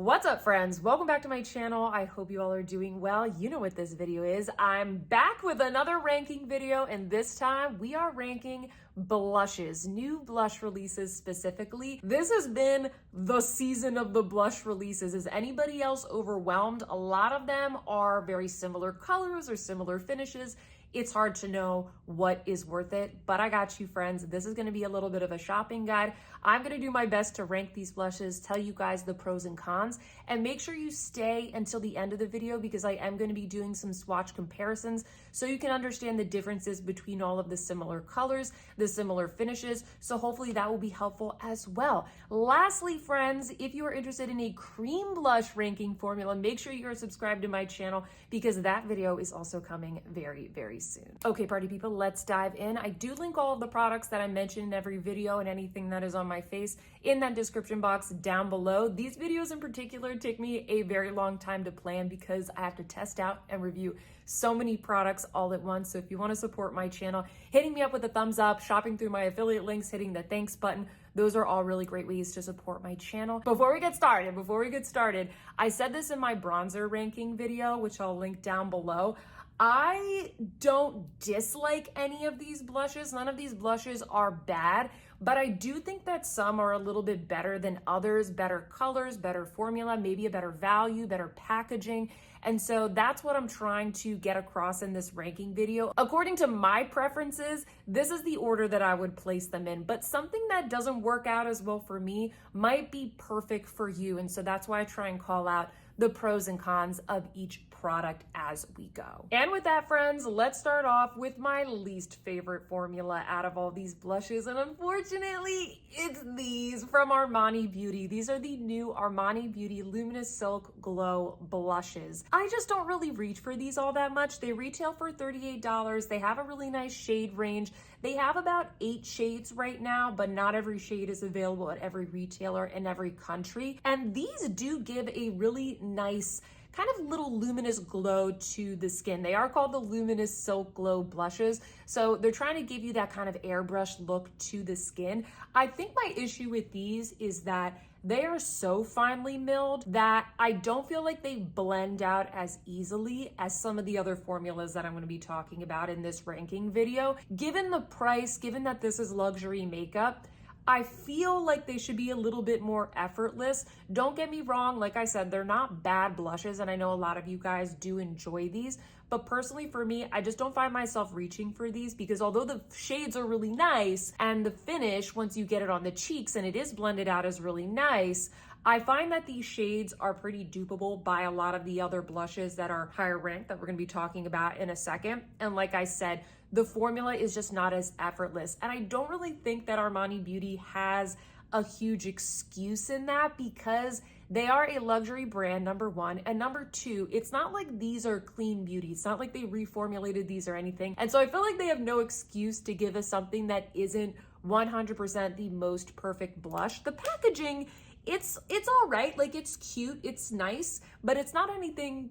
What's up, friends? Welcome back to my channel. I hope you all are doing well. You know what this video is. I'm back with another ranking video, and this time we are ranking blushes, new blush releases specifically. This has been the season of the blush releases. Is anybody else overwhelmed? A lot of them are very similar colors or similar finishes. It's hard to know what is worth it, but I got you, friends. This is gonna be a little bit of a shopping guide. I'm gonna do my best to rank these blushes, tell you guys the pros and cons, and make sure you stay until the end of the video because I am gonna be doing some swatch comparisons so you can understand the differences between all of the similar colors, the similar finishes. So hopefully that will be helpful as well. Lastly, friends, if you are interested in a cream blush ranking formula, make sure you are subscribed to my channel because that video is also coming very soon. Okay, party people, let's dive in. I do link all of the products that I mention in every video and anything that is on my face in that description box down below. These videos in particular take me a very long time to plan because I have to test out and review so many products all at once. So if you want to support my channel, hitting me up with a thumbs up, shopping through my affiliate links, hitting the thanks button, those are all really great ways to support my channel. Before we get started, I said this in my bronzer ranking video, which I'll link down below. I don't dislike any of these blushes. None of these blushes are bad, but I do think that some are a little bit better than others, better colors, better formula, maybe a better value, better packaging. And so that's what I'm trying to get across in this ranking video. According to my preferences, this is the order that I would place them in, but something that doesn't work out as well for me might be perfect for you. And so that's why I try and call out the pros and cons of each product as we go. And with that, friends, let's start off with my least favorite formula out of all these blushes. And unfortunately, it's these from Armani Beauty. These are the new Armani Beauty Luminous Silk Glow blushes. I just don't really reach for these all that much. They retail for $38. They have a really nice shade range. They have about 8 shades right now, but not every shade is available at every retailer in every country. And these do give a really nice kind of little luminous glow to the skin. They are called the Luminous Silk Glow blushes. So they're trying to give you that kind of airbrush look to the skin. I think my issue with these is that they are so finely milled that I don't feel like they blend out as easily as some of the other formulas that I'm going to be talking about in this ranking video. Given the price, given that this is luxury makeup, I feel like they should be a little bit more effortless. Don't get me wrong, like I said, they're not bad blushes, and I know a lot of you guys do enjoy these, but personally for me, I just don't find myself reaching for these because although the shades are really nice and the finish, once you get it on the cheeks and it is blended out, is really nice, I find that these shades are pretty dupeable by a lot of the other blushes that are higher ranked that we're going to be talking about in a second. And like I said, the formula is just not as effortless. And I don't really think that Armani Beauty has a huge excuse in that because they are a luxury brand, number one. And number two, it's not like these are clean beauty. It's not like they reformulated these or anything. And so I feel like they have no excuse to give us something that isn't 100% the most perfect blush. The packaging, it's all right. Like, it's cute, it's nice, but it's not anything,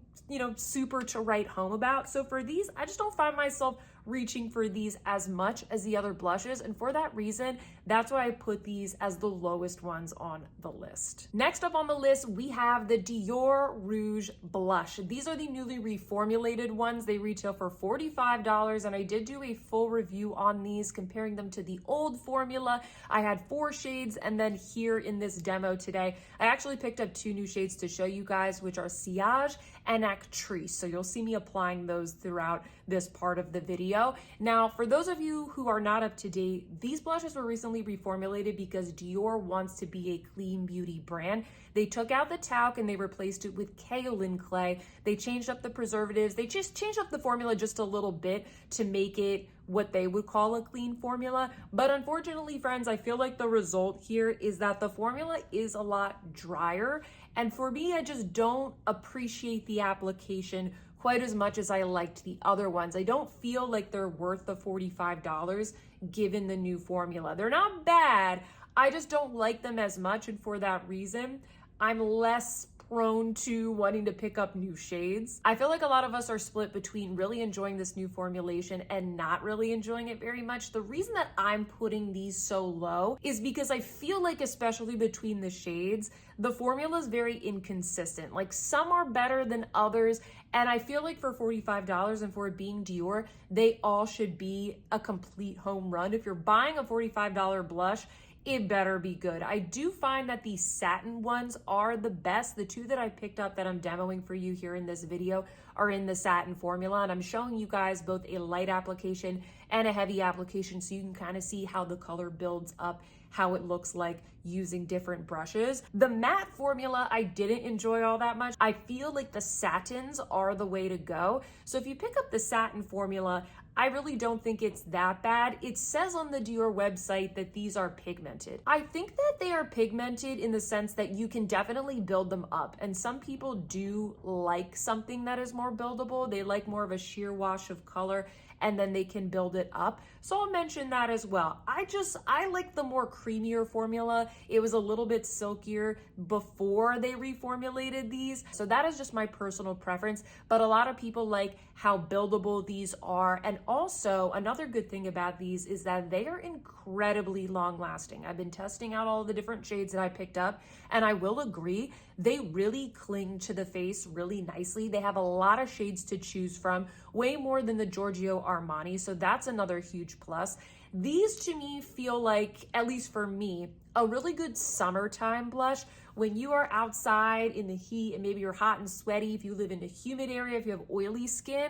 super to write home about. So for these, I just don't find myself reaching for these as much as the other blushes. And for that reason, that's why I put these as the lowest ones on the list. Next up on the list, we have the Dior Rouge Blush. These are the newly reformulated ones. They retail for $45. And I did do a full review on these, comparing them to the old formula. I had 4 shades. And then here in this demo today, I actually picked up 2 new shades to show you guys, which are Sillage and Actrice. So you'll see me applying those throughout this part of the video. Now, for those of you who are not up to date, these blushes were recently reformulated because Dior wants to be a clean beauty brand. They took out the talc and they replaced it with kaolin clay. They changed up the preservatives. They just changed up the formula just a little bit to make it what they would call a clean formula. But unfortunately, friends, I feel like the result here is that the formula is a lot drier. And for me, I just don't appreciate the application quite as much as I liked the other ones. I don't feel like they're worth the $45 given the new formula. They're not bad. I just don't like them as much. And for that reason, I'm less prone to wanting to pick up new shades. I feel like a lot of us are split between really enjoying this new formulation and not really enjoying it very much. The reason that I'm putting these so low is because I feel like, especially between the shades, the formula is very inconsistent. Like, some are better than others, and I feel like for $45 and for it being Dior, they all should be a complete home run. If you're buying a $45 blush, it better be good. I do find that these satin ones are the best. The two that I picked up that I'm demoing for you here in this video are in the satin formula, and I'm showing you guys both a light application and a heavy application so you can kind of see how the color builds up, how it looks like using different brushes. The matte formula I didn't enjoy all that much. I feel like the satins are the way to go. So if you pick up the satin formula, I really don't think it's that bad. It says on the Dior website that these are pigmented. I think that they are pigmented in the sense that you can definitely build them up. And some people do like something that is more buildable. They like more of a sheer wash of color, and then they can build it up. So I'll mention that as well. I like the more creamier formula. It was a little bit silkier before they reformulated these. So that is just my personal preference. But a lot of people like how buildable these are. And also another good thing about these is that they are incredibly long lasting. I've been testing out all the different shades that I picked up, and I will agree, they really cling to the face really nicely. They have a lot of shades to choose from, way more than the Giorgio Armani. So that's another huge plus. These to me feel like, at least for me, a really good summertime blush. When you are outside in the heat and maybe you're hot and sweaty, if you live in a humid area, if you have oily skin,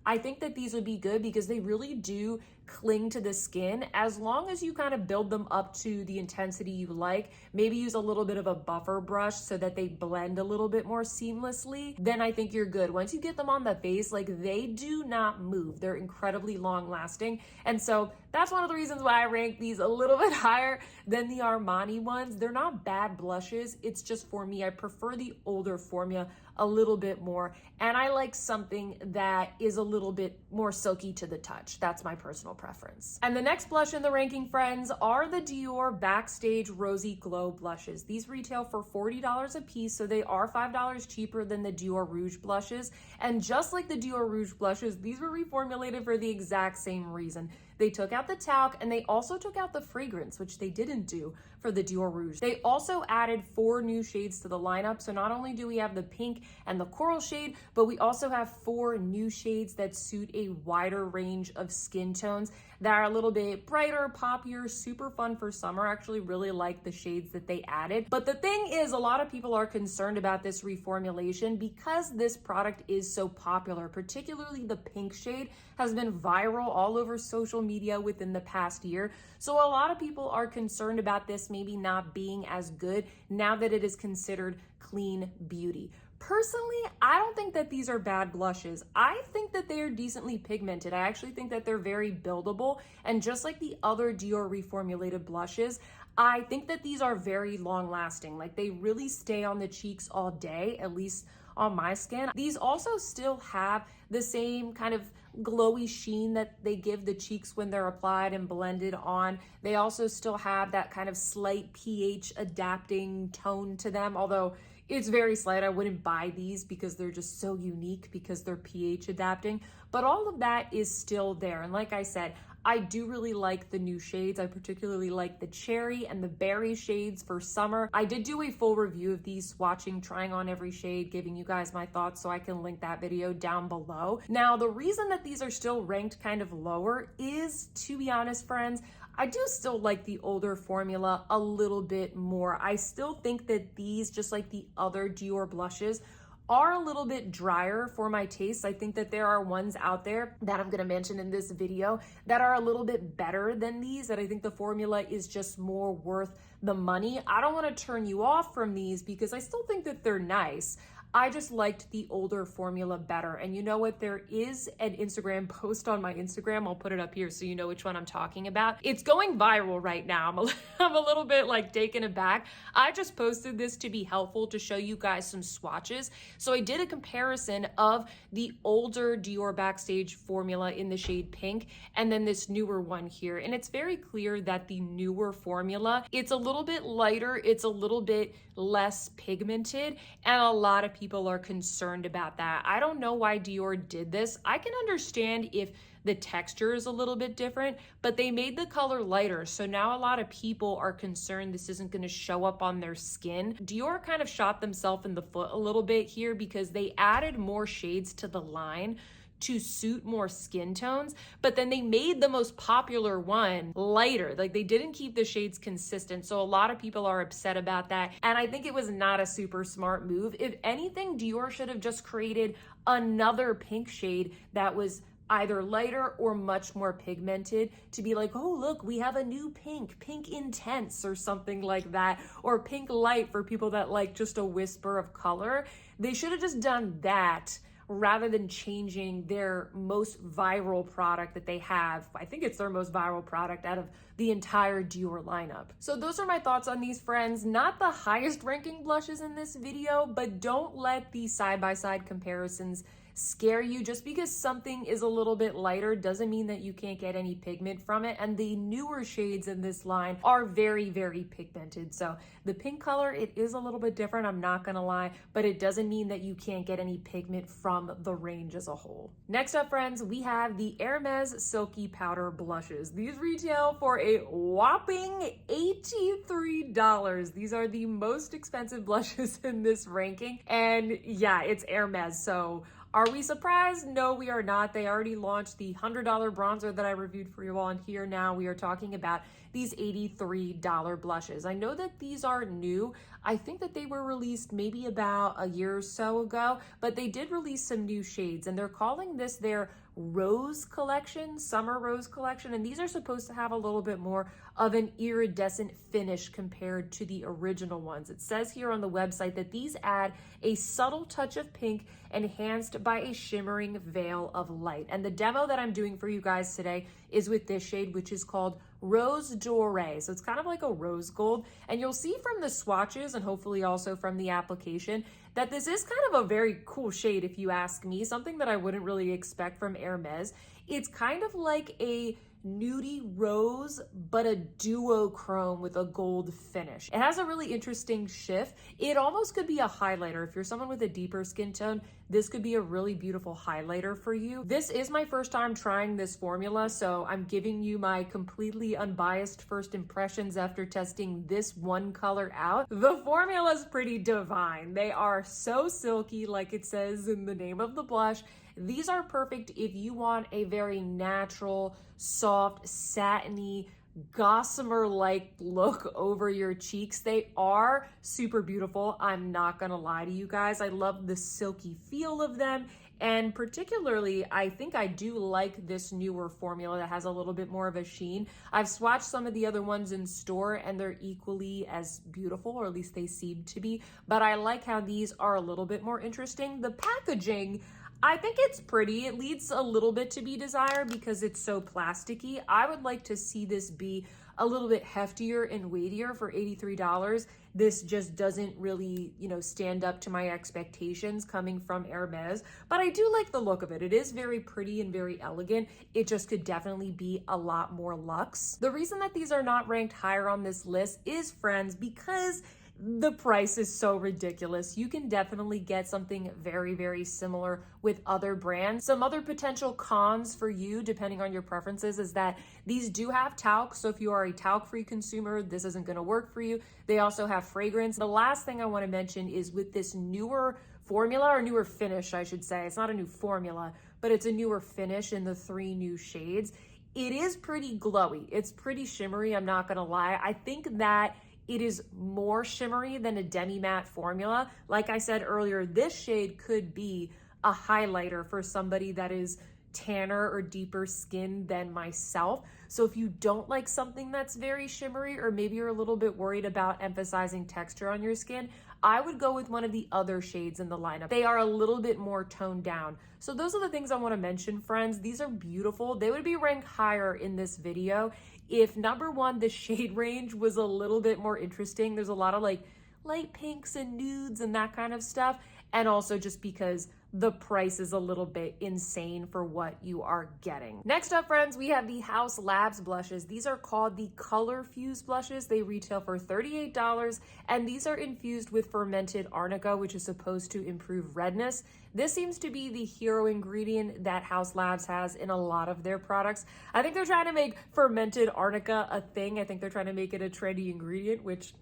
I think that these would be good because they really do cling to the skin as long as you kind of build them up to the intensity you like. Maybe use a little bit of a buffer brush so that they blend a little bit more seamlessly. Then I think you're good. Once you get them on the face, like, they do not move. They're incredibly long lasting. And so that's one of the reasons why I rank these a little bit higher than the Armani ones. They're not bad blushes. It's just, for me, I prefer the older formula a little bit more. And I like something that is a little bit more silky to the touch. That's my personal preference. And the next blush in the ranking, friends, are the Dior Backstage Rosy Glow blushes. These retail for $40 a piece, so they are $5 cheaper than the Dior Rouge blushes. And just like the Dior Rouge blushes, these were reformulated for the exact same reason. They took out the talc, and they also took out the fragrance, which they didn't do for the Dior Rouge. They also added 4 new shades to the lineup. So not only do we have the pink and the coral shade, but we also have 4 new shades that suit a wider range of skin tones that are a little bit brighter, poppier, super fun for summer. I actually really like the shades that they added. But the thing is, a lot of people are concerned about this reformulation because this product is so popular. Particularly the pink shade has been viral all over social media within the past year. So a lot of people are concerned about this maybe not being as good now that it is considered clean beauty. Personally, I don't think that these are bad blushes. I think that they are decently pigmented. I actually think that they're very buildable. And just like the other Dior reformulated blushes, I think that these are very long lasting. Like, they really stay on the cheeks all day, at least on my skin. These also still have the same kind of glowy sheen that they give the cheeks when they're applied and blended on. They also still have that kind of slight pH adapting tone to them, although it's very slight. I wouldn't buy these because they're just so unique because they're pH adapting, but all of that is still there. And like I said, I do really like the new shades. I particularly like the cherry and the berry shades for summer. I did do a full review of these, swatching, trying on every shade, giving you guys my thoughts, so I can link that video down below. Now, the reason that these are still ranked kind of lower is, to be honest, friends, I do still like the older formula a little bit more. I still think that these, just like the other Dior blushes, are a little bit drier for my taste. I think that there are ones out there that I'm gonna mention in this video that are a little bit better than these, that I think the formula is just more worth the money. I don't wanna turn you off from these because I still think that they're nice. I just liked the older formula better. And you know what? There is an Instagram post on my Instagram. I'll put it up here so you know which one I'm talking about. It's going viral right now. I'm a little bit like taken aback. I just posted this to be helpful, to show you guys some swatches. So I did a comparison of the older Dior Backstage formula in the shade pink and then this newer one here. And it's very clear that the newer formula, it's a little little bit lighter, it's a little bit less pigmented, and a lot of people are concerned about that. I don't know why Dior did this. I can understand if the texture is a little bit different, but they made the color lighter. So now a lot of people are concerned this isn't gonna show up on their skin. Dior kind of shot themselves in the foot a little bit here because they added more shades to the line to suit more skin tones, but then they made the most popular one lighter. Like, they didn't keep the shades consistent. So a lot of people are upset about that. And I think it was not a super smart move. If anything, Dior should have just created another pink shade that was either lighter or much more pigmented to be like, oh, look, we have a new pink intense or something like that, or pink light for people that like just a whisper of color. They should have just done that rather than changing their most viral product that they have. I think it's their most viral product out of the entire Dior lineup. So those are my thoughts on these, friends. Not the highest ranking blushes in this video, but don't let these side-by-side comparisons scare you. Just because something is a little bit lighter doesn't mean that you can't get any pigment from it. And the newer shades in this line are very, very pigmented. So the pink color, it is a little bit different, I'm not gonna lie, but it doesn't mean that you can't get any pigment from the range as a whole. Next up, friends, we have the Hermes Silky Powder blushes. These retail for a whopping $83. These are the most expensive blushes in this ranking. And yeah, it's Hermes, so are we surprised? No, we are not. They already launched the $100 bronzer that I reviewed for you all, and here now we are talking about these $83 blushes. I know that these are new. I think that they were released maybe about a year or so ago, but they did release some new shades, and they're calling this their Rose collection, Summer Rose collection, and these are supposed to have a little bit more of an iridescent finish compared to the original ones. It says here on the website that these add a subtle touch of pink enhanced by a shimmering veil of light. And the demo that I'm doing for you guys today is with this shade, which is called Rose Doré. So it's kind of like a rose gold. And you'll see from the swatches and hopefully also from the application that this is kind of a very cool shade, if you ask me, something that I wouldn't really expect from Hermes. It's kind of like a nudie rose, but a duochrome with a gold finish. It has a really interesting shift. It almost could be a highlighter. If you're someone with a deeper skin tone, this could be a really beautiful highlighter for you. This is my first time trying this formula, so I'm giving you my completely unbiased first impressions after testing this one color out. The formula is pretty divine. They are so silky, like it says in the name of the blush. These are perfect if you want a very natural, soft, satiny, gossamer-like look over your cheeks. They are super beautiful. I'm not gonna lie to you guys. I love the silky feel of them. And particularly, I think I do like this newer formula that has a little bit more of a sheen. I've swatched some of the other ones in store and they're equally as beautiful, or at least they seem to be. But I like how these are a little bit more interesting. The packaging, I think it's pretty. It leaves a little bit to be desired because it's so plasticky. I would like to see this be a little bit heftier and weightier for $83. This just doesn't really, stand up to my expectations coming from Hermes, but I do like the look of it. It is very pretty and very elegant. It just could definitely be a lot more luxe. The reason that these are not ranked higher on this list is, friends, because the price is so ridiculous. You can definitely get something very, very similar with other brands. Some other potential cons for you, depending on your preferences, is that these do have talc. So if you are a talc-free consumer, this isn't going to work for you. They also have fragrance. The last thing I want to mention is with this newer formula, or newer finish, I should say. It's not a new formula, but it's a newer finish in the 3 new shades. It is pretty glowy. It's pretty shimmery, I'm not going to lie. I think that it is more shimmery than a demi-matte formula. Like I said earlier, this shade could be a highlighter for somebody that is tanner or deeper skin than myself. So if you don't like something that's very shimmery, or maybe you're a little bit worried about emphasizing texture on your skin, I would go with one of the other shades in the lineup. They are a little bit more toned down. So those are the things I want to mention, friends. These are beautiful. They would be ranked higher in this video if, number one, the shade range was a little bit more interesting. There's a lot of like light pinks and nudes and that kind of stuff. And also just because the price is a little bit insane for what you are getting. Next up, friends, we have the Haus Labs blushes. These are called the Color Fuse blushes. They retail for $38, and these are infused with fermented arnica, which is supposed to improve redness. This seems to be the hero ingredient that Haus Labs has in a lot of their products. I think they're trying to make fermented arnica a thing. I think they're trying to make it a trendy ingredient, which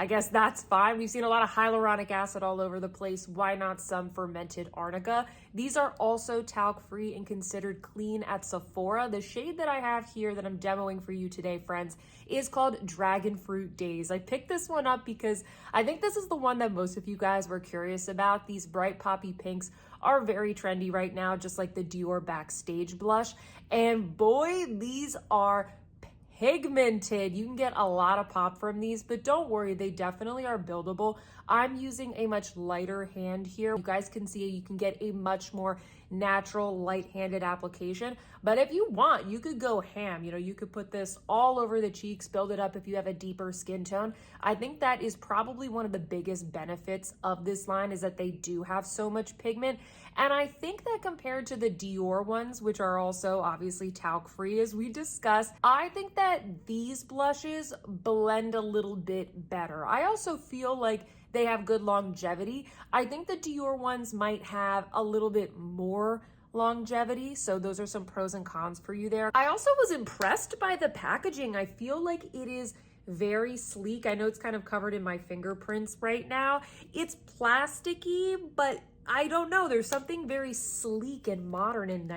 I guess that's fine. We've seen a lot of hyaluronic acid all over the place. Why not some fermented arnica? These are also talc-free and considered clean at Sephora. The shade that I have here that I'm demoing for you today, friends, is called Dragon Fruit Daze. I picked this one up because I think this is the one that most of you guys were curious about. These bright poppy pinks are very trendy right now, just like the Dior Backstage blush. And boy, these are pigmented. You can get a lot of pop from these, but don't worry, they definitely are buildable. I'm using a much lighter hand here. You guys can see you can get a much more natural light-handed application, but if you want, you could go ham. You know, you could put this all over the cheeks, build it up if you have a deeper skin tone. I think that is probably one of the biggest benefits of this line, is that they do have so much pigment. And I think that compared to the Dior ones, which are also obviously talc-free as we discussed, I think that these blushes blend a little bit better. I also feel like they have good longevity. I think the Dior ones might have a little bit more longevity, so those are some pros and cons for you there. I also was impressed by the packaging. I feel like it is very sleek. I know it's kind of covered in my fingerprints right now. It's plasticky, but I don't know. There's something very sleek and modern and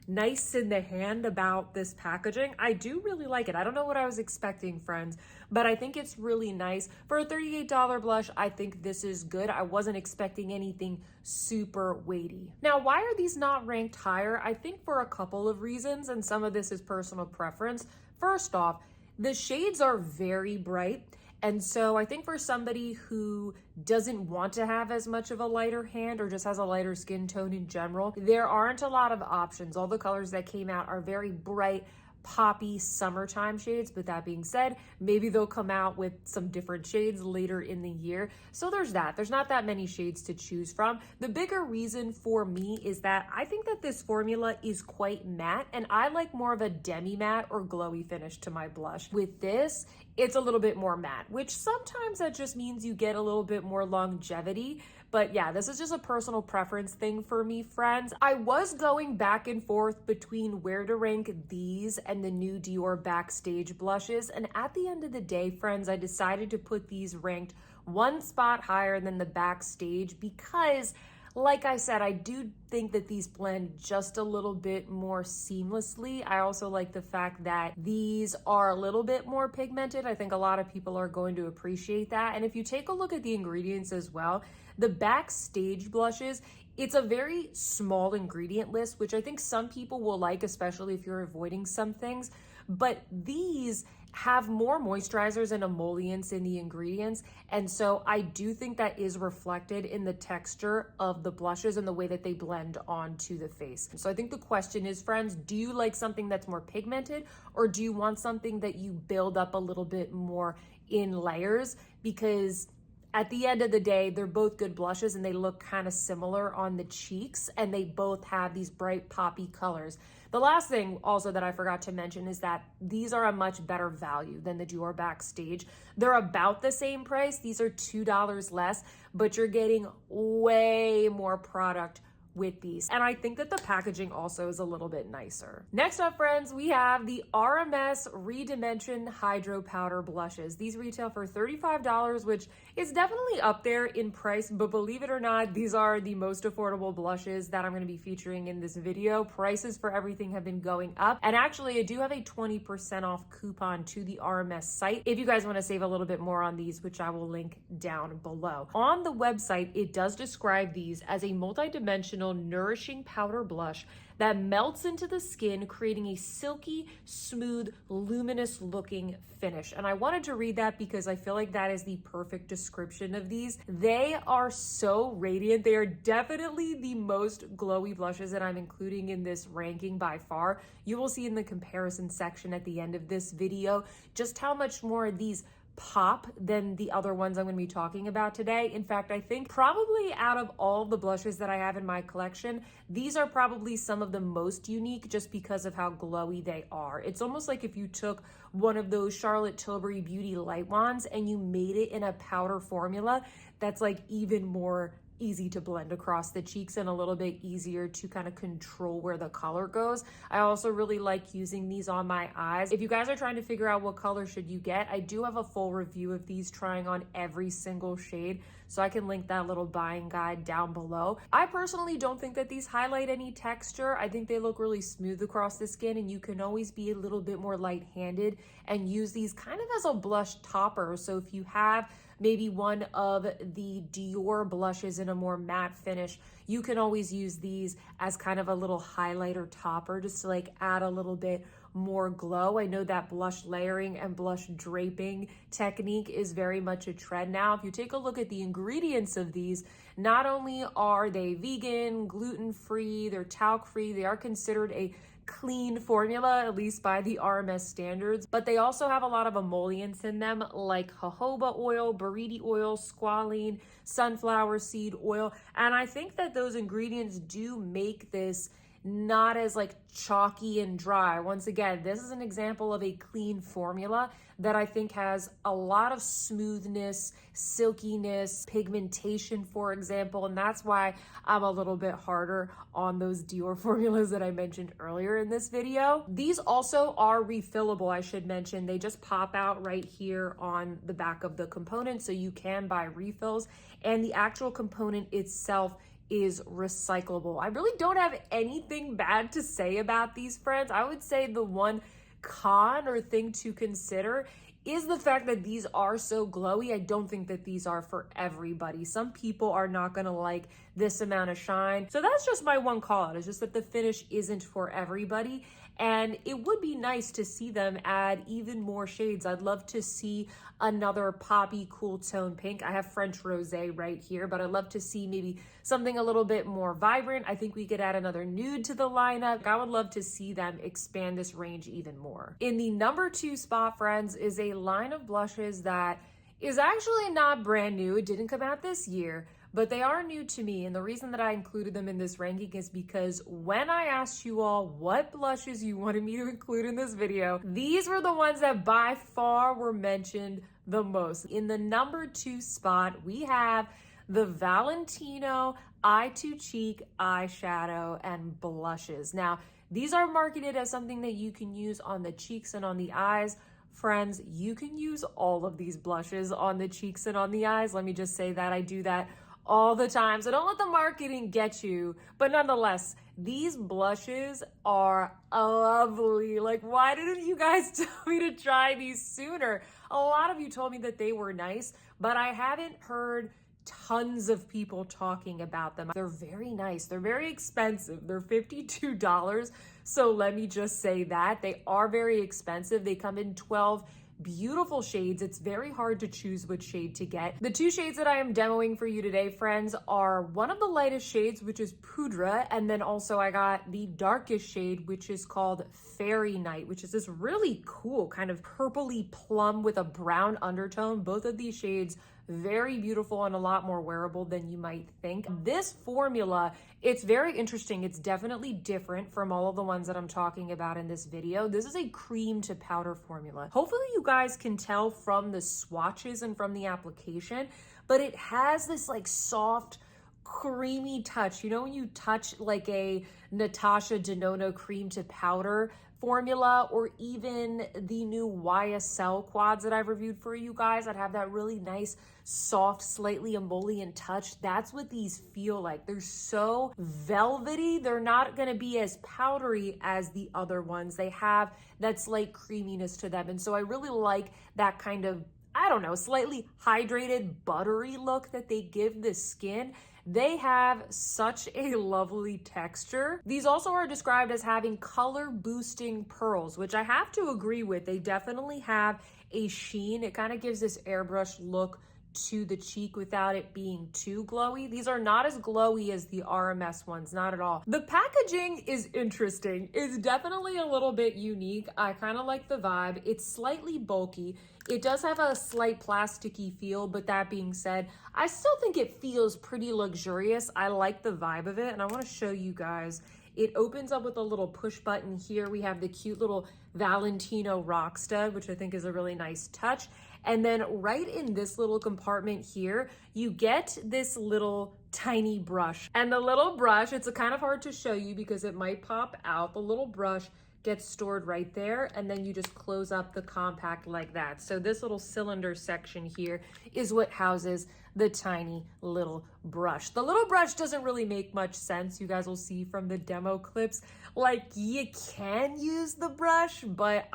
nice in the hand about this packaging. I do really like it. I don't know what I was expecting, friends, but I think it's really nice. For a $38 blush, I think this is good. I wasn't expecting anything super weighty. Now, why are these not ranked higher? I think for a couple of reasons, and some of this is personal preference. First off, the shades are very bright. And so I think for somebody who doesn't want to have as much of a lighter hand or just has a lighter skin tone in general, there aren't a lot of options. All the colors that came out are very bright, poppy summertime shades. But that being said, maybe they'll come out with some different shades later in the year. So there's that. There's not that many shades to choose from. The bigger reason for me is that I think that this formula is quite matte, and I like more of a demi matte or glowy finish to my blush. With this, it's a little bit more matte, which sometimes that just means you get a little bit more longevity. But yeah, this is just a personal preference thing for me, friends. I was going back and forth between where to rank these and the new Dior Backstage blushes. And at the end of the day, friends, I decided to put these ranked one spot higher than the Backstage because, like I said, I do think that these blend just a little bit more seamlessly. I also like the fact that these are a little bit more pigmented. I think a lot of people are going to appreciate that. And if you take a look at the ingredients as well, the Backstage blushes, it's a very small ingredient list, which I think some people will like, especially if you're avoiding some things. But these have more moisturizers and emollients in the ingredients. And so I do think that is reflected in the texture of the blushes and the way that they blend onto the face. So I think the question is, friends, do you like something that's more pigmented, or do you want something that you build up a little bit more in layers? Because at the end of the day, they're both good blushes and they look kind of similar on the cheeks, and they both have these bright poppy colors. The last thing also that I forgot to mention is that these are a much better value than the Dior Backstage. They're about the same price. These are $2 less, but you're getting way more product with these. And I think that the packaging also is a little bit nicer. Next up, friends, we have the RMS Redimension Hydro Powder Blushes. These retail for $35, which is definitely up there in price, but believe it or not, these are the most affordable blushes that I'm going to be featuring in this video. Prices for everything have been going up. And actually, I do have a 20% off coupon to the RMS site if you guys want to save a little bit more on these, which I will link down below. On the website, it does describe these as a multi-dimensional nourishing powder blush that melts into the skin, creating a silky, smooth, luminous looking finish. And I wanted to read that because I feel like that is the perfect description of these. They are so radiant. They are definitely the most glowy blushes that I'm including in this ranking by far. You will see in the comparison section at the end of this video just how much more these pop than the other ones I'm going to be talking about today. In fact, I think probably out of all the blushes that I have in my collection, these are probably some of the most unique just because of how glowy they are. It's almost like if you took one of those Charlotte Tilbury Beauty light wands and you made it in a powder formula that's like even more easy to blend across the cheeks and a little bit easier to kind of control where the color goes. I also really like using these on my eyes. If you guys are trying to figure out what color should you get, I do have a full review of these trying on every single shade, so I can link that little buying guide down below. I personally don't think that these highlight any texture. I think they look really smooth across the skin, and you can always be a little bit more light-handed and use these kind of as a blush topper. So if you have maybe one of the Dior blushes in a more matte finish, you can always use these as kind of a little highlighter topper just to like add a little bit more glow. I know that blush layering and blush draping technique is very much a trend now. If you take a look at the ingredients of these, not only are they vegan, gluten-free, they're talc-free, they are considered a clean formula, at least by the Hermes standards, but they also have a lot of emollients in them like jojoba oil, buriti oil, squalene, sunflower seed oil, and I think that those ingredients do make this not as like chalky and dry. Once again, this is an example of a clean formula that I think has a lot of smoothness, silkiness, pigmentation, for example, and that's why I'm a little bit harder on those Dior formulas that I mentioned earlier in this video. These also are refillable, I should mention. They just pop out right here on the back of the component, so you can buy refills, and the actual component itself is recyclable. I really don't have anything bad to say about these, friends. I would say the one con or thing to consider is the fact that these are so glowy. I don't think that these are for everybody. Some people are not gonna like this amount of shine. So that's just my one call out. It's just that the finish isn't for everybody. And it would be nice to see them add even more shades. I'd love to see another poppy cool tone pink. I have French Rosé right here, but I'd love to see maybe something a little bit more vibrant. I think we could add another nude to the lineup. I would love to see them expand this range even more. In the number 2 spot, friends, is a line of blushes that is actually not brand new. It didn't come out this year, but they are new to me. And the reason that I included them in this ranking is because when I asked you all what blushes you wanted me to include in this video, these were the ones that by far were mentioned the most. In the number 2 spot, we have the Valentino Eye to Cheek eyeshadow and blushes. Now, these are marketed as something that you can use on the cheeks and on the eyes. Friends, you can use all of these blushes on the cheeks and on the eyes. Let me just say that I do that all the time. So don't let the marketing get you. But nonetheless, these blushes are lovely. Like, why didn't you guys tell me to try these sooner? A lot of you told me that they were nice, but I haven't heard tons of people talking about them. They're very nice. They're very expensive. They're $52. So let me just say that they are very expensive. They come in 12 beautiful shades. It's very hard to choose which shade to get. The 2 shades that I am demoing for you today, friends, are one of the lightest shades, which is Poudre, and then also I got the darkest shade, which is called Fairy Night, which is this really cool kind of purpley plum with a brown undertone. Both of these shades very beautiful and a lot more wearable than you might think. This formula, it's very interesting. It's definitely different from all of the ones that I'm talking about in this video. This is a cream to powder formula. Hopefully you guys can tell from the swatches and from the application, but it has this like soft, creamy touch. You know when you touch like a Natasha Denona cream to powder formula, or even the new YSL quads that I've reviewed for you guys that have that really nice, soft, slightly emollient touch. That's what these feel like. They're so velvety. They're not gonna be as powdery as the other ones. They have that slight creaminess to them. And so I really like that kind of, I don't know, slightly hydrated, buttery look that they give the skin. They have such a lovely texture. These also are described as having color boosting pearls, which I have to agree with. They definitely have a sheen. It kind of gives this airbrush look to the cheek without it being too glowy. These are not as glowy as the RMS ones, not at all. The packaging is interesting. It's definitely a little bit unique. I kind of like the vibe. It's slightly bulky. It does have a slight plasticky feel, but that being said, I still think it feels pretty luxurious. I like the vibe of it, and I want to show you guys. It opens up with a little push button here. We have the cute little Valentino rock stud, which I think is a really nice touch. And then right in this little compartment here, you get this little tiny brush. And the little brush, it's kind of hard to show you because it might pop out. The little brush gets stored right there, and then you just close up the compact like that. So this little cylinder section here is what houses the tiny little brush. The little brush doesn't really make much sense. You guys will see from the demo clips, like you can use the brush, but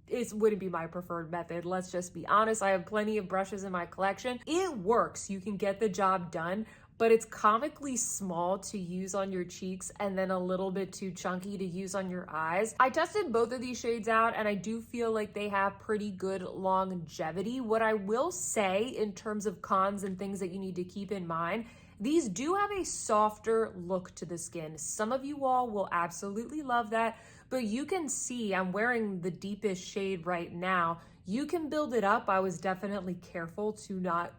it wouldn't be my preferred method. Let's just be honest. I have plenty of brushes in my collection. It works. You can get the job done, but it's comically small to use on your cheeks and then a little bit too chunky to use on your eyes. I tested both of these shades out and I do feel like they have pretty good longevity. What I will say in terms of cons and things that you need to keep in mind, these do have a softer look to the skin. Some of you all will absolutely love that, but you can see I'm wearing the deepest shade right now. You can build it up. I was definitely careful to not,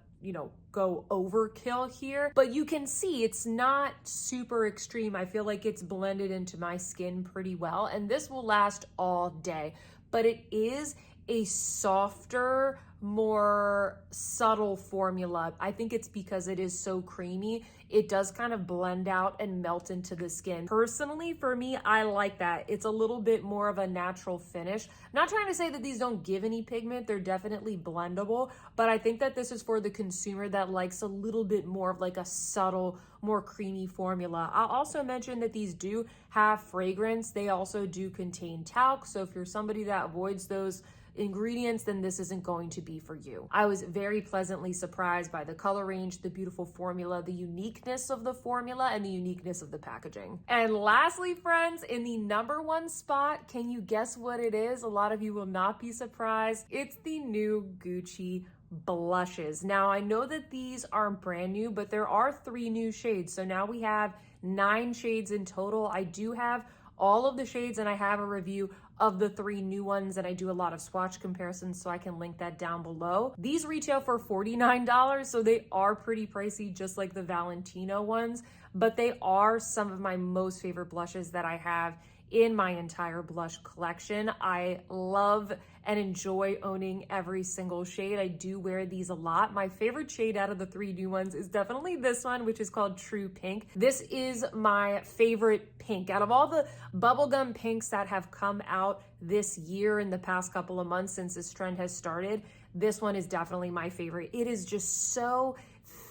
go overkill here, but you can see it's not super extreme. I feel like it's blended into my skin pretty well, and this will last all day, but it is a softer, more subtle formula. I think it's because it is so creamy. It does kind of blend out and melt into the skin. Personally, for me, I like that. It's a little bit more of a natural finish. I'm not trying to say that these don't give any pigment. They're definitely blendable, but I think that this is for the consumer that likes a little bit more of like a subtle, more creamy formula. I'll also mention that these do have fragrance. They also do contain talc. So if you're somebody that avoids those ingredients, then this isn't going to be for you. I was very pleasantly surprised by the color range, the beautiful formula, the uniqueness of the formula, and the uniqueness of the packaging. And lastly, friends, in the #1 spot, can you guess what it is? A lot of you will not be surprised. It's the new Gucci blushes. Now, I know that these aren't brand new, but there are 3 new shades. So now we have 9 shades in total. I do have all of the shades and I have a review of the 3 new ones, and I do a lot of swatch comparisons, so I can link that down below. These retail for $49, so they are pretty pricey, just like the Valentino ones, but they are some of my most favorite blushes that I have in my entire blush collection. I love and enjoy owning every single shade. I do wear these a lot. My favorite shade out of the 3 new ones is definitely this one, which is called True Pink. This is my favorite pink. Out of all the bubblegum pinks that have come out this year in the past couple of months since this trend has started, this one is definitely my favorite. It is just so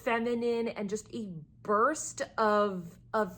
feminine and just a burst of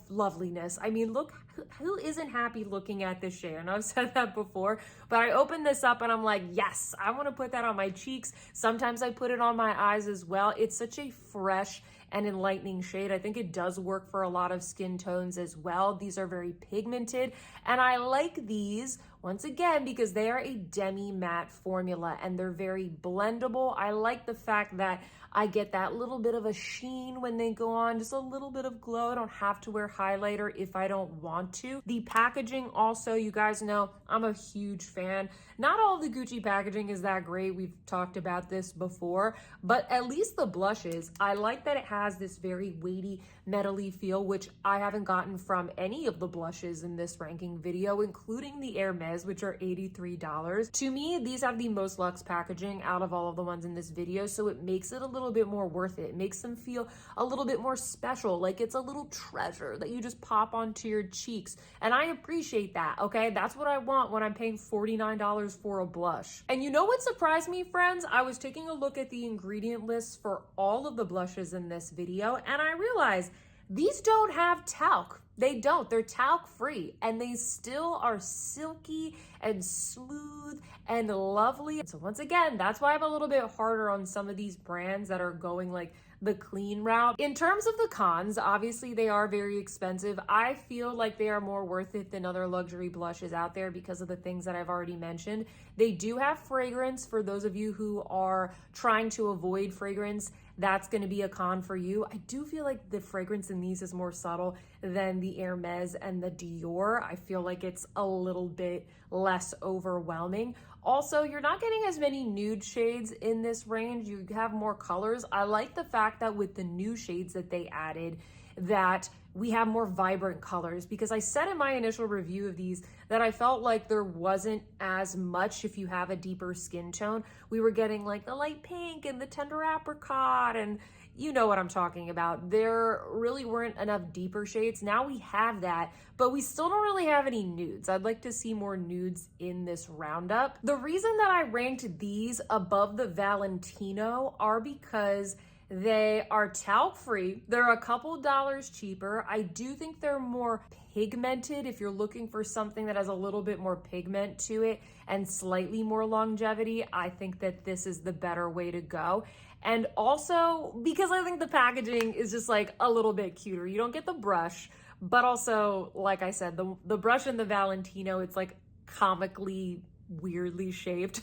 loveliness. I mean, look, who isn't happy looking at this shade? And I've said that before, but I opened this up and I'm like, yes, I want to put that on my cheeks. Sometimes I put it on my eyes as well. It's such a fresh and enlightening shade. I think it does work for a lot of skin tones as well. These are very pigmented, and I like these once again because they are a demi matte formula and they're very blendable. I like the fact that I get that little bit of a sheen when they go on, just a little bit of glow. I don't have to wear highlighter if I don't want to. The packaging also, you guys know, I'm a huge fan. Not all of the Gucci packaging is that great. We've talked about this before, but at least the blushes, I like that it has this very weighty, metally feel, which I haven't gotten from any of the blushes in this ranking video, including the Hermes, which are $83. To me, these have the most luxe packaging out of all of the ones in this video, so it makes it a little bit more worth it. It makes them feel a little bit more special, like it's a little treasure that you just pop onto your cheeks. And I appreciate that, okay? That's what I want when I'm paying $49 for a blush. And you know what surprised me, friends? I was taking a look at the ingredient list for all of the blushes in this video, and I realized these don't have talc. They don't. They're talc free, and they still are silky and smooth and lovely. So once again, that's why I'm a little bit harder on some of these brands that are going like the clean route. In terms of the cons, obviously they are very expensive. I feel like they are more worth it than other luxury blushes out there because of the things that I've already mentioned. They do have fragrance for those of you who are trying to avoid fragrance. that's going to be a con for you. I do feel like the fragrance in these is more subtle than the Hermes and the Dior. I feel like it's a little bit less overwhelming. Also, you're not getting as many nude shades in this range. You have more colors. I like the fact that with the new shades that they added, that we have more vibrant colors, because I said in my initial review of these that I felt like there wasn't as much if you have a deeper skin tone. We were getting like the light pink and the tender apricot, and you know what I'm talking about. There really weren't enough deeper shades. Now we have that, but we still don't really have any nudes. I'd like to see more nudes in this roundup. The reason that I ranked these above the Valentino are because they are talc free. They're a couple dollars cheaper. I do think they're more pigmented. If you're looking for something that has a little bit more pigment to it and slightly more longevity, I think that this is the better way to go. And also because I think the packaging is just like a little bit cuter. You don't get the brush, but also, like I said, the brush in the Valentino, it's like comically weirdly shaped.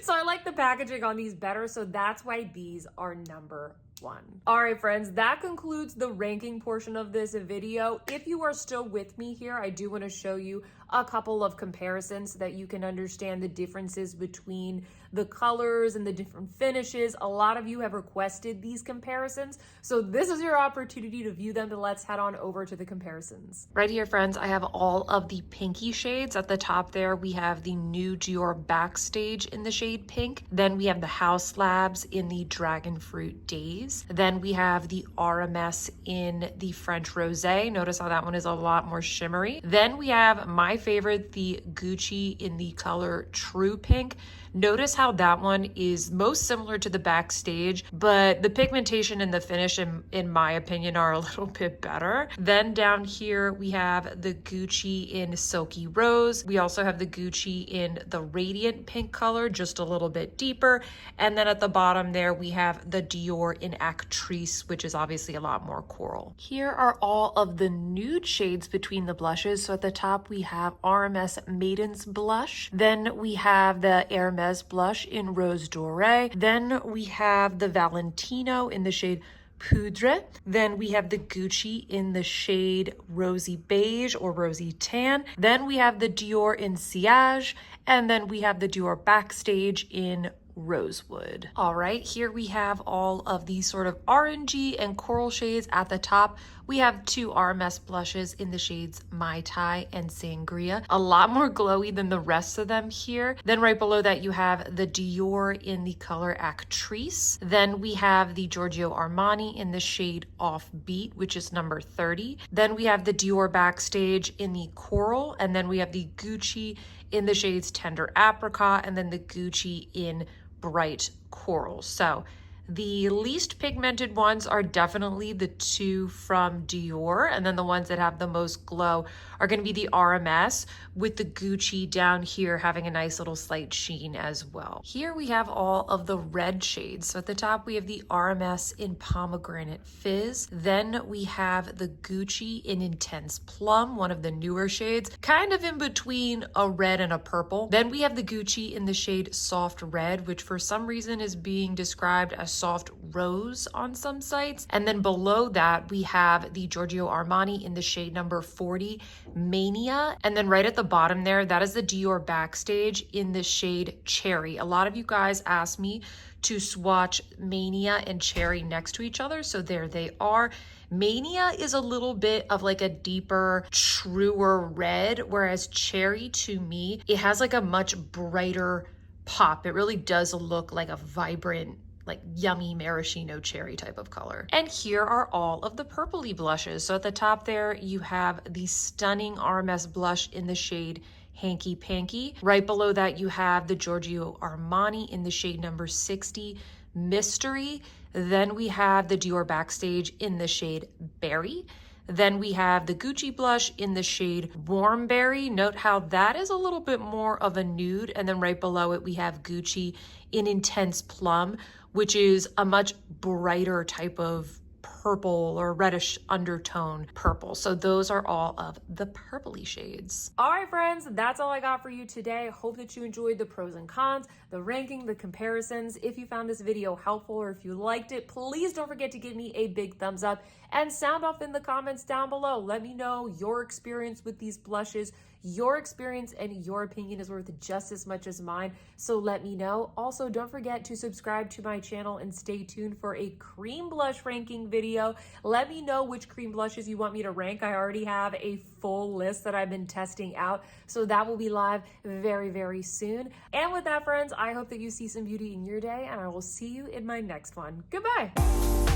So I like the packaging on these better, so that's why these are number one. All right, friends, that concludes the ranking portion of this video. If you are still with me here, I do want to show you a couple of comparisons so that you can understand the differences between the colors and the different finishes. A lot of you have requested these comparisons, so this is your opportunity to view them. But let's head on over to the comparisons. Right here, friends, I have all of the pinky shades. At the top there, we have the new Dior Backstage in the shade pink. Then we have the Haus Labs in the Dragon Fruit Daze. Then we have the RMS in the French Rosé. Notice how that one is a lot more shimmery. Then we have my favorite, the Gucci in the color True Pink. Notice how that one is most similar to the Backstage, but the pigmentation and the finish, in my opinion, are a little bit better. Then down here, we have the Gucci in Silky Rose. We also have the Gucci in the Radiant Pink color, just a little bit deeper. And then at the bottom there, we have the Dior in Actrice, which is obviously a lot more coral. Here are all of the nude shades between the blushes. So at the top, we have RMS Maiden's Blush. Then we have the Hermes blush in Rose Doré. Then we have the Valentino in the shade Poudre. Then we have the Gucci in the shade Rosy Beige or Rosy Tan. Then we have the Dior in Sillage. And then we have the Dior Backstage in Rosewood. All right, here we have all of these sort of orangey and coral shades. At the top, we have two RMS blushes in the shades Mai Tai and Sangria. A lot more glowy than the rest of them here. Then right below that, you have the Dior in the color Actrice. Then we have the Giorgio Armani in the shade Offbeat, which is number 30. Then we have the Dior Backstage in the coral. And then we have the Gucci in the shades Tender Apricot, and then the Gucci in bright coral. So the least pigmented ones are definitely the two from Dior, and then the ones that have the most glow are going to be the RMS, with the Gucci down here having a nice little slight sheen as well. Here we have all of the red shades. So at the top we have the RMS in Pomegranate Fizz. Then we have the Gucci in Intense Plum, one of the newer shades, kind of in between a red and a purple. Then we have the Gucci in the shade Soft Red, which for some reason is being described as soft rose on some sites. And then below that, we have the Giorgio Armani in the shade number 40, Mania. And then right at the bottom there, that is the Dior Backstage in the shade Cherry. A lot of you guys asked me to swatch Mania and Cherry next to each other, so there they are. Mania is a little bit of like a deeper, truer red, whereas Cherry, to me, it has like a much brighter pop. It really does look like a vibrant, like yummy maraschino cherry type of color. And here are all of the purpley blushes. So at the top there, you have the stunning RMS blush in the shade Hanky Panky. Right below that, you have the Giorgio Armani in the shade number 60, Mystery. Then we have the Dior Backstage in the shade Berry. Then we have the Gucci blush in the shade Warm Berry. Note how that is a little bit more of a nude. And then right below it, we have Gucci in Intense Plum, which is a much brighter type of purple or reddish undertone purple. So those are all of the purpley shades. All right, friends, that's all I got for you today. Hope that you enjoyed the pros and cons, the ranking, the comparisons. If you found this video helpful or if you liked it, please don't forget to give me a big thumbs up and sound off in the comments down below. Let me know your experience with these blushes. Your experience and your opinion is worth just as much as mine, so let me know. Also, don't forget to subscribe to my channel and stay tuned for a cream blush ranking video. Let me know which cream blushes you want me to rank. I already have a full list that I've been testing out, so that will be live very, very soon. And with that, friends, I hope that you see some beauty in your day, and I will see you in my next one. Goodbye.